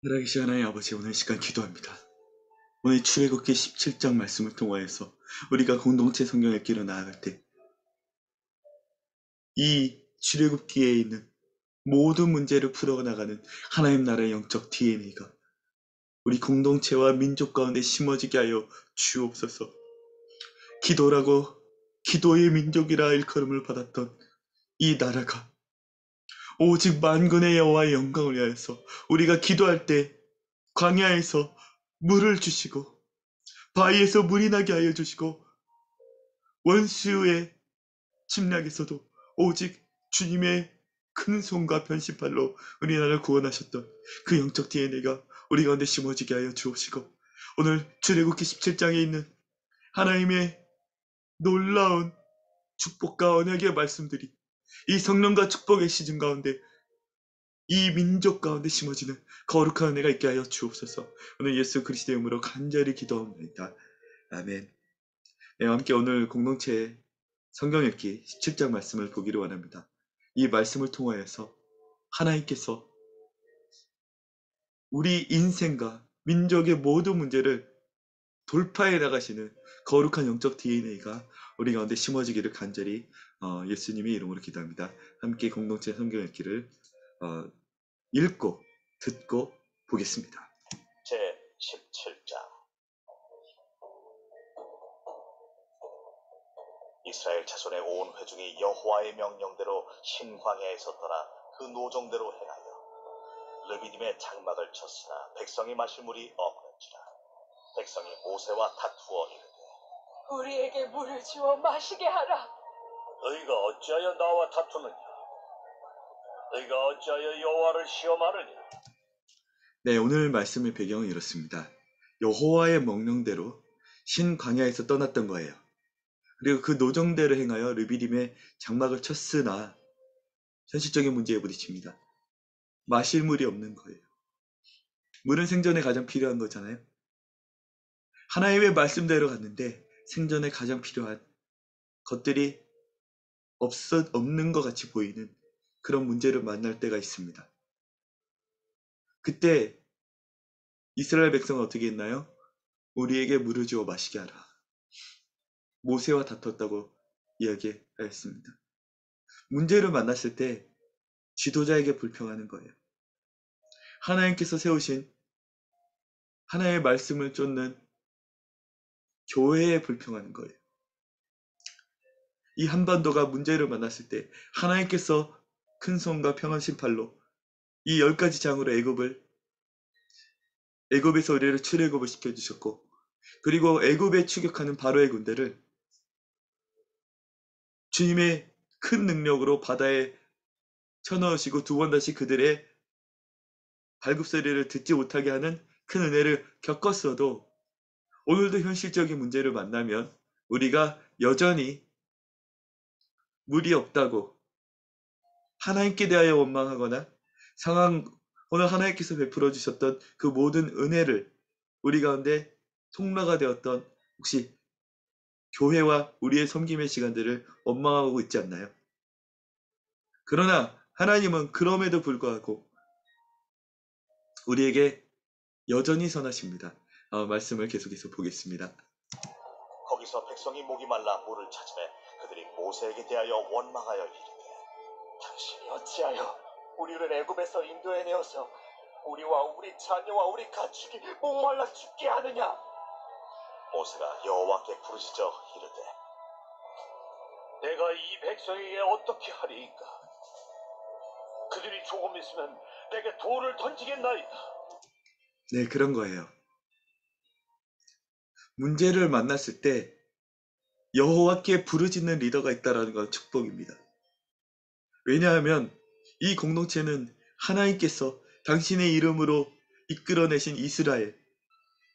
살아계신 하나님 아버지, 오늘 시간 기도합니다. 오늘 출애굽기 17장 말씀을 통하여서 우리가 공동체 성경 읽기로 나아갈 때 이 출애굽기에 있는 모든 문제를 풀어나가는 하나님 나라의 영적 DNA가 우리 공동체와 민족 가운데 심어지게 하여 주옵소서. 기도라고 기도의 민족이라 일컬음을 받았던 이 나라가 오직 만군의 여호와의 영광을 위하여서 우리가 기도할 때 광야에서 물을 주시고 바위에서 물이 나게 하여 주시고 원수의 침략에서도 오직 주님의 큰 손과 변신팔로 우리나라를 구원하셨던 그 영적 DNA가 우리 가운데 심어지게 하여 주옵시고, 오늘 출애굽기 17장에 있는 하나님의 놀라운 축복과 언약의 말씀들이 이 성령과 축복의 시즌 가운데 이 민족 가운데 심어지는 거룩한 은혜가 있게 하여 주옵소서. 오늘 예수 그리스도의 이름으로 간절히 기도합니다. 아멘. 네, 함께 오늘 공동체 성경 읽기 17장 말씀을 보기를 원합니다. 이 말씀을 통하여서 하나님께서 우리 인생과 민족의 모든 문제를 돌파해 나가시는 거룩한 영적 DNA가 우리 가운데 심어지기를 간절히 예수님의 이름으로 기도합니다. 함께 공동체 성경 읽기를 읽고 듣고 보겠습니다. 제 17장. 이스라엘 자손의 온 회중이 여호와의 명령대로 신광야에서 떠나 그 노정대로 행하여 르비딤의 장막을 쳤으나 백성이 마실 물이 없는지라. 백성이 모세와 다투어 이르되, 우리에게 물을 주어 마시게 하라. 너희가 어찌하여 나와 다투느냐? 너희가 어찌하여 여호와를 시험하느냐? 네, 오늘 말씀의 배경은 이렇습니다. 여호와의 명령대로 신광야에서 떠났던 거예요. 그리고 그 노정대로 행하여 르비딤의 장막을 쳤으나 현실적인 문제에 부딪힙니다. 마실 물이 없는 거예요. 물은 생존에 가장 필요한 거잖아요. 하나님의 말씀대로 갔는데 생존에 가장 필요한 것들이 없는 것 같이 보이는 그런 문제를 만날 때가 있습니다. 그때 이스라엘 백성은 어떻게 했나요? 우리에게 물을 주어 마시게 하라. 모세와 다퉜다고 이야기하였습니다. 문제를 만났을 때 지도자에게 불평하는 거예요. 하나님께서 세우신 하나님의 말씀을 쫓는 교회에 불평하는 거예요. 이 한반도가 문제를 만났을 때 하나님께서 큰 손과 평안 심판로 이 10가지 장으로 애굽에서 우리를 출애굽을 시켜주셨고, 그리고 애굽에 추격하는 바로의 군대를 주님의 큰 능력으로 바다에 쳐넣으시고 두 번 다시 그들의 발굽소리를 듣지 못하게 하는 큰 은혜를 겪었어도 오늘도 현실적인 문제를 만나면 우리가 여전히 물이 없다고 하나님께 대하여 원망하거나 오늘 하나님께서 베풀어 주셨던 그 모든 은혜를 우리 가운데 통로가 되었던 혹시 교회와 우리의 섬김의 시간들을 원망하고 있지 않나요? 그러나 하나님은 그럼에도 불구하고 우리에게 여전히 선하십니다. 말씀을 계속해서 보겠습니다. 거기서 백성이 목이 말라 물을 찾으매 그들이 모세에게 대하여 원망하여 이르되, 당신이 어찌하여 우리를 애굽에서 인도해내어서 우리와 우리 자녀와 우리 가축이 목말라 죽게 하느냐? 모세가 여호와께 부르짖어 이르되, 내가 이 백성에게 어떻게 하리이까? 그들이 조금 있으면 내게 돌을 던지겠나이다. 네, 그런 거예요. 문제를 만났을 때 여호와께 부르짖는 리더가 있다는 건 축복입니다. 왜냐하면 이 공동체는 하나님께서 당신의 이름으로 이끌어내신 이스라엘,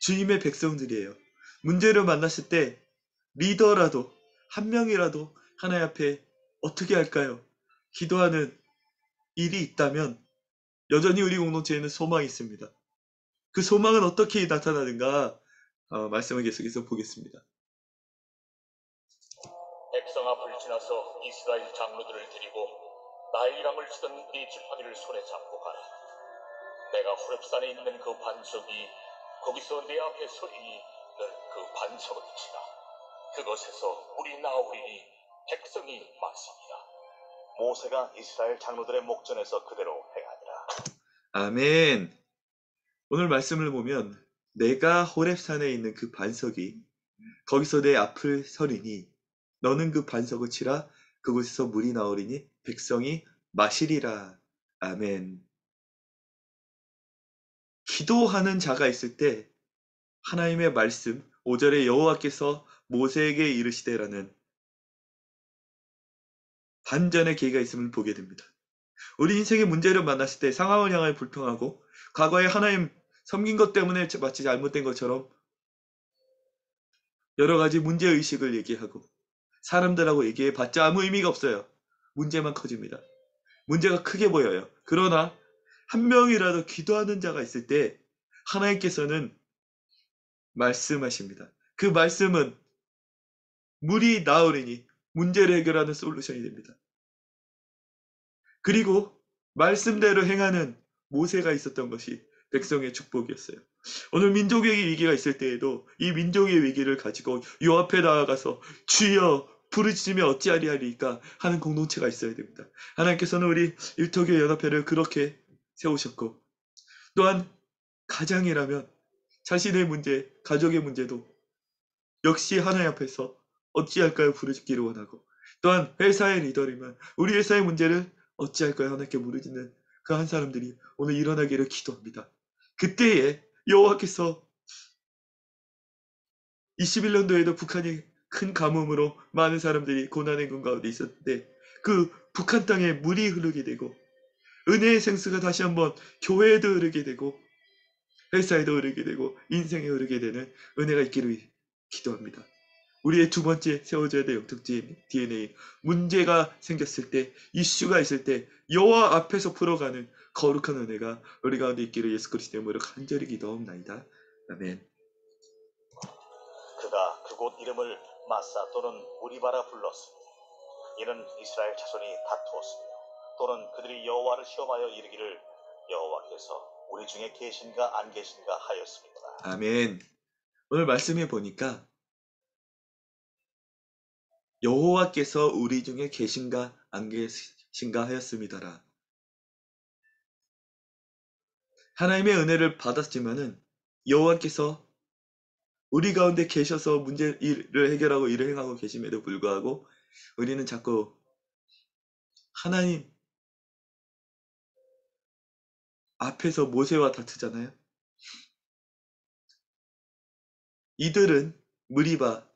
주님의 백성들이에요. 문제를 만났을 때 리더라도 한 명이라도 하나님 앞에 어떻게 할까요? 기도하는 일이 있다면 여전히 우리 공동체에는 소망이 있습니다. 그 소망은 어떻게 나타나는가 말씀을 계속해서 보겠습니다. 백성 앞을 지나서 이스라엘 장로들을 데리고 나일강을 치던 네 지팡이를 손에 잡고 가라. 내가 호렙산에 있는 그 반석이 거기서 내 앞에 서리니 는 그 반석을 치라. 그것에서 물이 나오리니 백성이 마시리라. 모세가 이스라엘 장로들의 목전에서 그대로 행하니라. 아멘. 오늘 말씀을 보면 내가 호렙산에 있는 그 반석이 거기서 내 앞을 서리니 너는 그 반석을 치라. 그곳에서 물이 나오리니 백성이 마시리라. 아멘. 기도하는 자가 있을 때 하나님의 말씀 5절에 여호와께서 모세에게 이르시되라는 반전의 계기가 있음을 보게 됩니다. 우리 인생의 문제를 만났을 때 상황을 향하여 불평하고 과거에 하나님 섬긴 것 때문에 마치 잘못된 것처럼 여러 가지 문제의식을 얘기하고 사람들하고 얘기해봤자 아무 의미가 없어요. 문제만 커집니다. 문제가 크게 보여요. 그러나 한 명이라도 기도하는 자가 있을 때 하나님께서는 말씀하십니다. 그 말씀은 물이 나오리니 문제를 해결하는 솔루션이 됩니다. 그리고 말씀대로 행하는 모세가 있었던 것이 백성의 축복이었어요. 오늘 민족의 위기가 있을 때에도 이 민족의 위기를 가지고 요 앞에 나아가서 주여 부르짖으며 어찌하리이까 하는 공동체가 있어야 됩니다. 하나님께서는 우리 일터교회 연합회를 그렇게 세우셨고 또한 가장이라면 자신의 문제, 가족의 문제도 역시 하나님 앞에서 어찌할까요? 부르짖기를 원하고 또한 회사의 리더이면 우리 회사의 문제를 어찌할까요? 하나님께 부르짖는 그 한 사람들이 오늘 일어나기를 기도합니다. 그때에 여호와께서 21년도에도 북한이 큰 가뭄으로 많은 사람들이 고난의 군 가운데 있었는데 그 북한 땅에 물이 흐르게 되고 은혜의 생수가 다시 한번 교회에도 흐르게 되고 회사에도 흐르게 되고 인생에 흐르게 되는 은혜가 있기를 기도합니다. 우리의 두 번째 세워져야 될 영적 DNA 문제가 생겼을 때 이슈가 있을 때 여호와 앞에서 풀어가는 거룩한 은혜가 우리 가운데 있기를 예수 그리스도의 이름으로 간절히 기도하옵나이다. 아멘. 그가 그곳 이름을 마사 또는 무리바라 불렀으니 이는 이스라엘 자손이 다투었으며 또는 그들이 여호와를 시험하여 이르기를 여호와께서 우리 중에 계신가 안 계신가 하였습니다. 아멘. 오늘 말씀해 보니까 여호와께서 우리 중에 계신가 안 계신가 하였습니다라. 하나님의 은혜를 받았지만은 여호와께서 우리 가운데 계셔서 문제를 해결하고 일을 행하고 계심에도 불구하고 우리는 자꾸 하나님 앞에서 모세와 다투잖아요. 이들은 무리바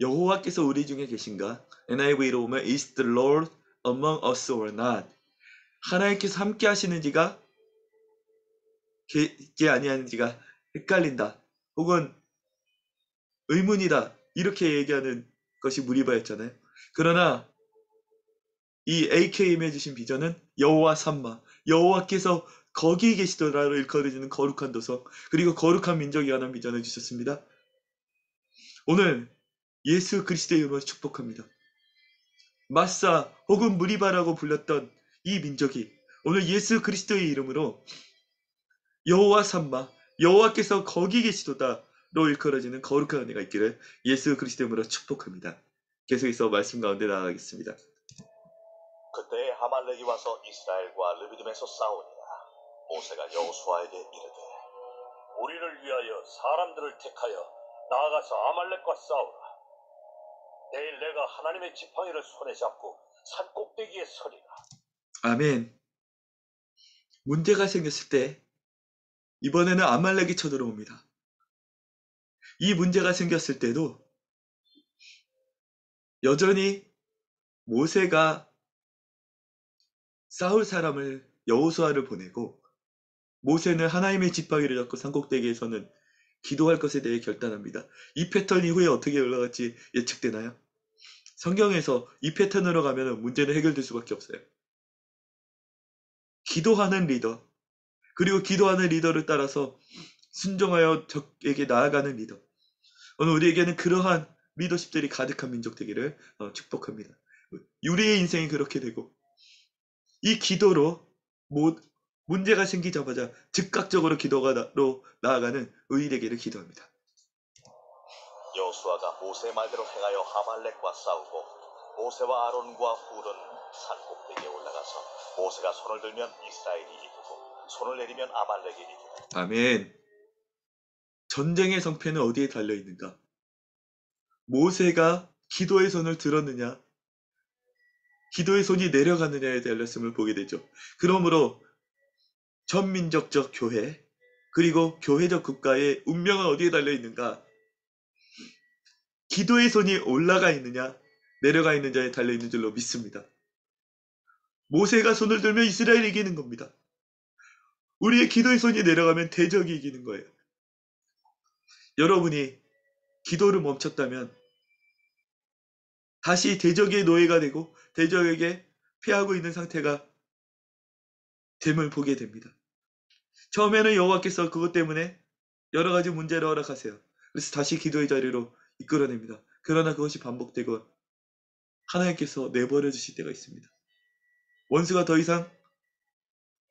여호와께서 우리 중에 계신가? NIV로 보면 Is the Lord among us or not? 하나님께서 함께 하시는지가 아니하는지가 헷갈린다. 혹은 의문이다. 이렇게 얘기하는 것이 무리바였잖아요. 그러나 이 AKM에 주신 비전은 여호와 삼마. 여호와께서 거기 계시더라로 일컬어지는 거룩한 도성 그리고 거룩한 민족이 하는 비전을 주셨습니다. 오늘 예수 그리스도의 이름으로 축복합니다. 마사 혹은 무리바라고 불렸던 이 민족이 오늘 예수 그리스도의 이름으로 여호와 삼마 여호와께서 거기 계시도다로 일컬어지는 거룩한 은혜가 있기를 예수 그리스도의 이름으로 축복합니다. 계속해서 말씀 가운데 나아가겠습니다. 그때 아말렉이 와서 이스라엘과 르비딤에서 싸우니라. 모세가 여호수아에게 이르되 우리를 위하여 사람들을 택하여 나아가서 아말렉과 싸우라. 내일 내가 하나님의 지팡이를 손에 잡고 산 꼭대기에 서리라. 아멘. 문제가 생겼을 때 이번에는 아말렉이 쳐들어옵니다. 이 문제가 생겼을 때도 여전히 모세가 싸울 사람을 여호수아를 보내고 모세는 하나님의 지팡이를 잡고 산꼭대기에서는 기도할 것에 대해 결단합니다. 이 패턴 이후에 어떻게 올라갈지 예측되나요? 성경에서 이 패턴으로 가면 문제는 해결될 수밖에 없어요. 기도하는 리더 그리고 기도하는 리더를 따라서 순종하여 적에게 나아가는 리더 오늘 우리에게는 그러한 리더십들이 가득한 민족 되기를 축복합니다. 우리의 인생이 그렇게 되고 이 기도로 문제가 생기자마자 즉각적으로 기도가로 나아가는 의인에게를 기도합니다. 여호수아가 모세의 말대로 행하여 아말렉과 싸우고 모세와 아론과 훌은 산 꼭대기에 올라가서 모세가 손을 들면 이스라엘이 이기고 손을 내리면 아말렉이 이기고. 아멘. 전쟁의 성패는 어디에 달려 있는가? 모세가 기도의 손을 들었느냐, 기도의 손이 내려가느냐에 달렸음을 보게 되죠. 그러므로 전민족적 교회, 그리고 교회적 국가의 운명은 어디에 달려 있는가? 기도의 손이 올라가 있느냐, 내려가 있느냐에 달려 있는 줄로 믿습니다. 모세가 손을 들면 이스라엘이 이기는 겁니다. 우리의 기도의 손이 내려가면 대적이 이기는 거예요. 여러분이 기도를 멈췄다면 다시 대적의 노예가 되고 대적에게 피하고 있는 상태가 됨을 보게 됩니다. 처음에는 여호와께서 그것 때문에 여러 가지 문제를 허락하세요. 그래서 다시 기도의 자리로 이끌어냅니다. 그러나 그것이 반복되고 하나님께서 내버려 주실 때가 있습니다. 원수가 더 이상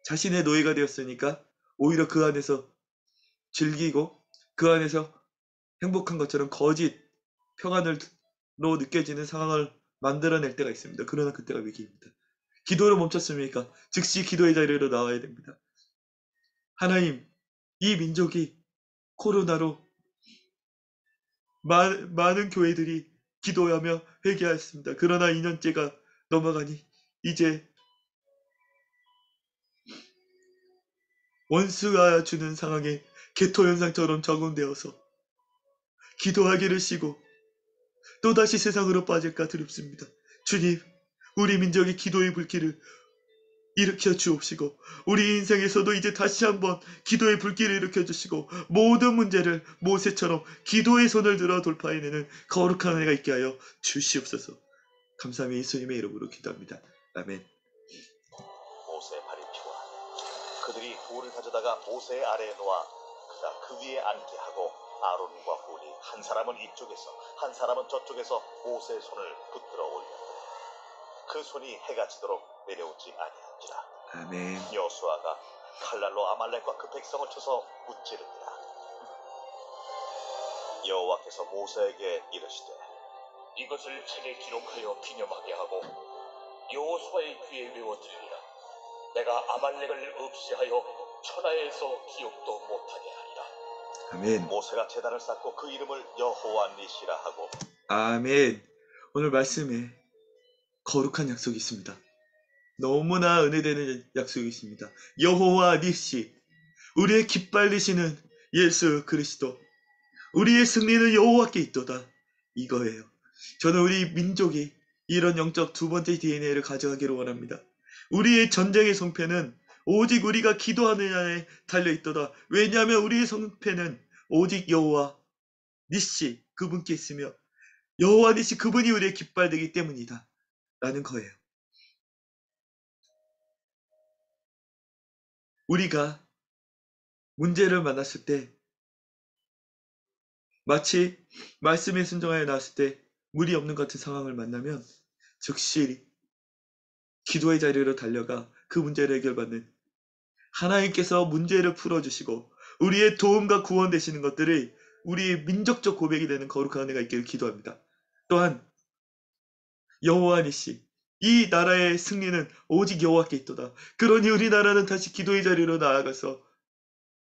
자신의 노예가 되었으니까 오히려 그 안에서 즐기고 그 안에서 행복한 것처럼 거짓 평안으로 느껴지는 상황을 만들어낼 때가 있습니다. 그러나 그때가 위기입니다. 기도를 멈췄습니까? 즉시 기도의 자리로 나와야 됩니다. 하나님, 이 민족이 코로나로 많은 교회들이 기도하며 회개하였습니다. 그러나 2년째가 넘어가니 이제 원수가 주는 상황에 개토 현상처럼 적응되어서 기도하기를 쉬고 또다시 세상으로 빠질까 두렵습니다. 주님, 우리 민족의 기도의 불길을 일으켜 주옵시고 우리 인생에서도 이제 다시 한번 기도의 불길을 일으켜 주시고 모든 문제를 모세처럼 기도의 손을 들어 돌파해내는 거룩한 은혜가 있게 하여 주시옵소서. 감사함이 예수님의 이름으로 기도합니다. 아멘. 모세의 발이 피곤하네. 그들이 돌을 가져다가 모세의 아래에 놓아 그가 그 위에 앉게 하고 아론과 훌이 한 사람은 이쪽에서 한 사람은 저쪽에서 모세의 손을 붙들어 올렸다. 그 손이 해가 지도록 내려오지 아니한지라. 아멘. 여호수아가 칼날로 아말렉과 그 백성을 쳐서 무찌르니라. 여호와께서 모세에게 이르시되 이것을 책에 기록하여 기념하게 하고 여호수아의 귀에 외워드리라. 내가 아말렉을 없이하여 천하에서 기억도 못하게 하리라. 아멘. 모세가 제단을 쌓고 그 이름을 여호와 니시라 하고. 아멘. 오늘 말씀에 거룩한 약속이 있습니다. 너무나 은혜되는 약속이 있습니다. 여호와 니시, 우리의 기빨리시는 예수 그리스도, 우리의 승리는 여호와께 있도다. 이거예요. 저는 우리 민족이 이런 영적 두 번째 DNA를 가져가기를 원합니다. 우리의 전쟁의 성패는 오직 우리가 기도하느냐에 달려있도다. 왜냐하면 우리의 성패는 오직 여호와 니시 그분께 있으며 여호와 니시 그분이 우리의 깃발되기 때문이다 라는 거예요. 우리가 문제를 만났을 때 마치 말씀에 순종하여 나왔을 때 물이 없는 것 같은 상황을 만나면 즉시 기도의 자리로 달려가 그 문제를 해결받는 하나님께서 문제를 풀어주시고 우리의 도움과 구원 되시는 것들이 우리의 민족적 고백이 되는 거룩한 은혜가 있기를 기도합니다. 또한 여호와 니시, 이 나라의 승리는 오직 여호와께 있도다. 그러니 우리나라는 다시 기도의 자리로 나아가서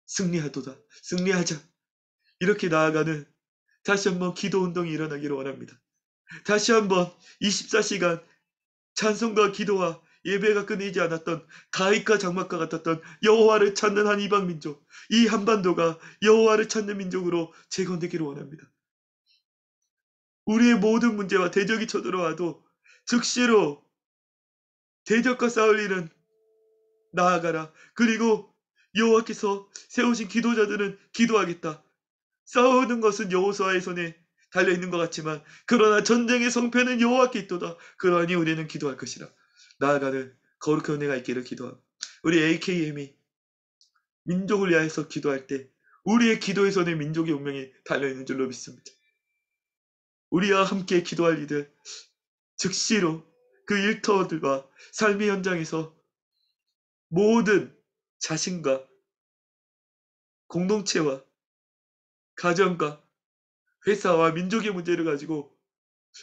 승리하도다. 승리하자. 이렇게 나아가는 다시 한번 기도 운동이 일어나기를 원합니다. 다시 한번 24시간 찬송과 기도와 예배가 끊이지 않았던 가익과 장막과 같았던 여호와를 찾는 한 이방 민족, 이 한반도가 여호와를 찾는 민족으로 재건되기를 원합니다. 우리의 모든 문제와 대적이 쳐들어와도 즉시로 대적과 싸울 일은 나아가라. 그리고 여호와께서 세우신 기도자들은 기도하겠다. 싸우는 것은 여호수아의 손에 달려있는 것 같지만 그러나 전쟁의 성패는 여호와께 있도다. 그러니 우리는 기도할 것이라. 나아가는 거룩한 은혜가 있기를 기도하고 우리 AKM이 민족을 위하여서 기도할 때 우리의 기도의 손에 민족의 운명이 달려있는 줄로 믿습니다. 우리와 함께 기도할 이들 즉시로 그 일터들과 삶의 현장에서 모든 자신과 공동체와 가정과 회사와 민족의 문제를 가지고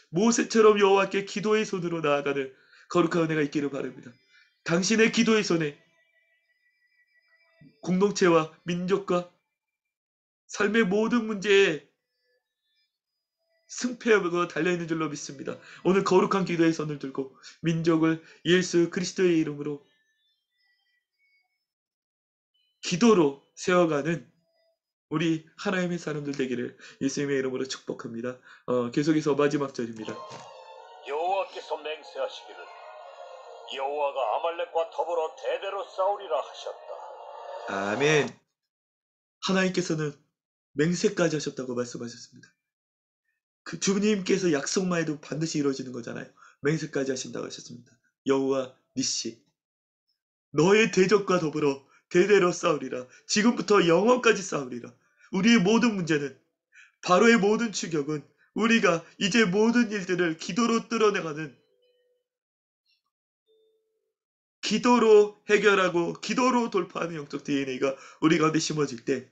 모세처럼 여호와께 기도의 손으로 나아가는 거룩한 은혜가 있기를 바랍니다. 당신의 기도의 손에 공동체와 민족과 삶의 모든 문제에 승패가 달려있는 줄로 믿습니다. 오늘 거룩한 기도의 손을 들고 민족을 예수 그리스도의 이름으로 기도로 세워가는 우리 하나님의 사람들 되기를 예수님의 이름으로 축복합니다. 계속해서 마지막 절입니다. 여호와께서 맹세하시기를 여호와가 아말렉과 더불어 대대로 싸우리라 하셨다. 아멘. 하나님께서는 맹세까지 하셨다고 말씀하셨습니다. 그 주님께서 약속만 해도 반드시 이루어지는 거잖아요. 맹세까지 하신다고 하셨습니다. 여호와 니시, 너의 대적과 더불어 대대로 싸우리라. 지금부터 영원까지 싸우리라. 우리의 모든 문제는, 바로의 모든 추격은 우리가 이제 모든 일들을 기도로 뚫어내가는, 기도로 해결하고 기도로 돌파하는 영적 DNA가 우리 가운데 심어질 때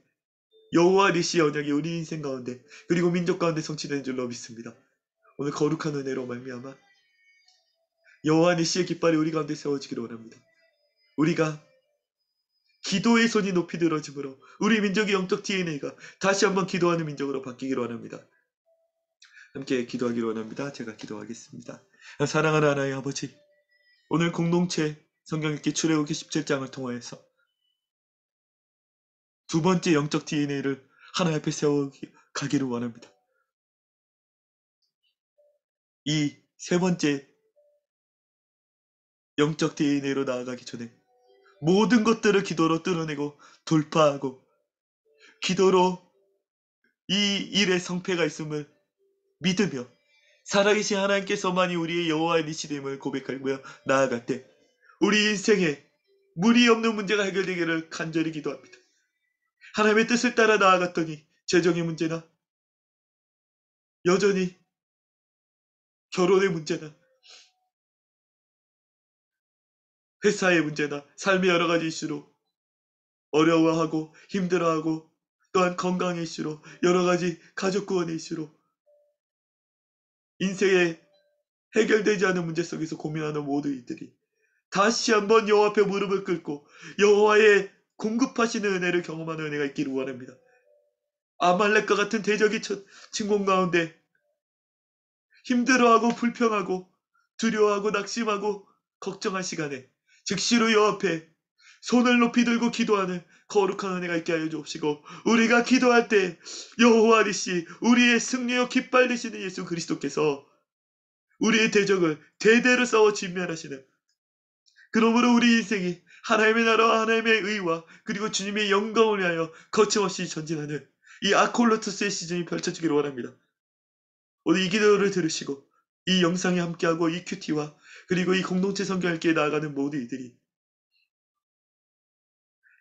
여호와 니시의 언약이 우리 인생 가운데 그리고 민족 가운데 성취되는 줄로 믿습니다. 오늘 거룩한 은혜로 말미암아 여호와 니시의 깃발이 우리 가운데 세워지기를 원합니다. 우리가 기도의 손이 높이 들어짐으로 우리 민족의 영적 DNA가 다시 한번 기도하는 민족으로 바뀌기를 원합니다. 함께 기도하기를 원합니다. 제가 기도하겠습니다. 사랑하는 하나님 아버지, 오늘 공동체 성경 읽기 출애굽기 17장을 통하여서 두 번째 영적 DNA를 하나님 앞에 세워가기를 원합니다. 이 세 번째 영적 DNA로 나아가기 전에 모든 것들을 기도로 뚫어내고 돌파하고 기도로 이 일의 성패가 있음을 믿으며 살아계신 하나님께서만이 우리의 여호와의 니시됨을 고백하고요 나아갈 때 우리 인생에 무리 없는 문제가 해결되기를 간절히 기도합니다. 하나님의 뜻을 따라 나아갔더니 재정의 문제나 여전히 결혼의 문제나 회사의 문제나 삶의 여러 가지 이슈로 어려워하고 힘들어하고 또한 건강의 이슈로 여러 가지 가족 구원의 이슈로 인생에 해결되지 않은 문제 속에서 고민하는 모든 이들이 다시 한번 여호와 앞에 무릎을 꿇고 여호와의 공급하시는 은혜를 경험하는 은혜가 있기를 원합니다. 아말렉과 같은 대적이 침공 가운데 힘들어하고 불평하고 두려워하고 낙심하고 걱정할 시간에 즉시로 여호와 앞에 손을 높이 들고 기도하는 거룩한 은혜가 있게 하여 주옵시고 우리가 기도할 때 여호와 니시 우리의 승리요 깃발 되시는 예수 그리스도께서 우리의 대적을 대대로 싸워 진멸하시는, 그러므로 우리 인생이 하나님의 나라와 하나님의 의와 그리고 주님의 영광을 위하여 거침없이 전진하는 이 아콜로토스의 시즌이 펼쳐지기를 원합니다. 오늘 이 기도를 들으시고 이 영상에 함께하고 이 큐티와 그리고 이 공동체 성경 읽기에 나아가는 모든 이들이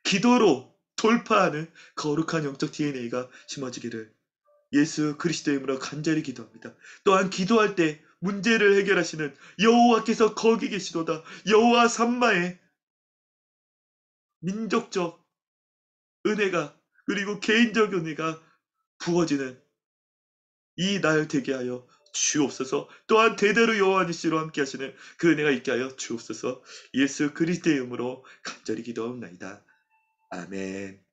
기도로 돌파하는 거룩한 영적 DNA가 심어지기를 예수 그리스도의 이름으로 간절히 기도합니다. 또한 기도할 때 문제를 해결하시는 여호와께서 거기 계시도다. 여호와 삼마의 민족적 은혜가 그리고 개인적 은혜가 부어지는 이 날 되게 하여 주옵소서. 또한 대대로 여호와 니시로 함께 하시는 그 은혜가 있게 하여 주옵소서. 예수 그리스도의 이름으로 간절히 기도하옵나이다. 아멘.